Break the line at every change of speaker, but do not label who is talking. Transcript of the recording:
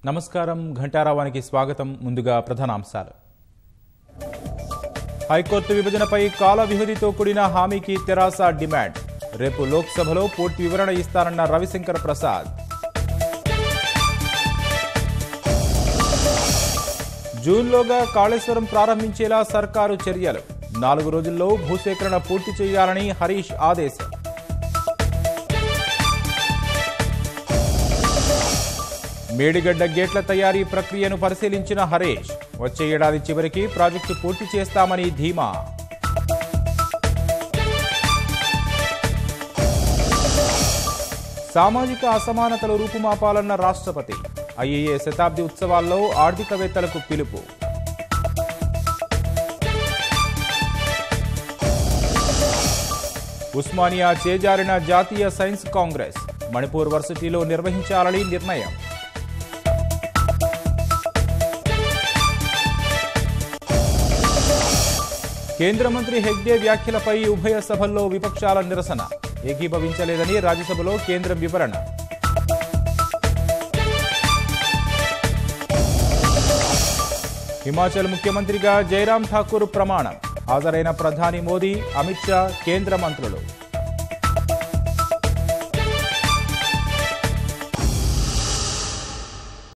నమస్కారం ఘంటారావానికి స్వాగతం. ముందుగా ప్రధానాంశాలు. హైకోర్టు విభజనపై కాల వ్యవధితో కూడిన హామీకి తెరాస డిమాండ్. రేపు లోక్సభలో పూర్తి వివరణ ఇస్తారన్న రవిశంకర్ ప్రసాద్. జూన్లోగా కాళేశ్వరం ప్రారంభించేలా సర్కారు చర్యలు. 4 రోజుల్లో భూసేకరణ పూర్తి చేయాలని హరీష్ ఆదేశం. మేడిగడ్డ గేట్ల తయారీ ప్రక్రియను పరిశీలించిన హరీష్. వచ్చే ఏడాది చివరికి ప్రాజెక్టు పూర్తి చేస్తామని ధీమా. సామాజిక అసమానతలు రూపుమాపాలన్న రాష్ట్రపతి. ఐఏఏ శతాబ్ది ఉత్సవాల్లో ఆర్థికవేత్తలకు పిలుపు. ఉస్మానియా చేజారిన జాతీయ సైన్స్ కాంగ్రెస్. మణిపూర్ వర్సిటీలో నిర్వహించాలని నిర్ణయం. కేంద్ర మంత్రి హెగ్డే వ్యాఖ్యలపై ఉభయ సభల్లో విపక్షాల నిరసన. ఏకీభవించలేదని రాజ్యసభలో కేంద్రం వివరణ. హిమాచల్ ముఖ్యమంత్రిగా జైరాం ఠాకూర్ ప్రమాణం. హాజరైన ప్రధాని మోదీ, అమిత్ షా, కేంద్ర మంత్రులు.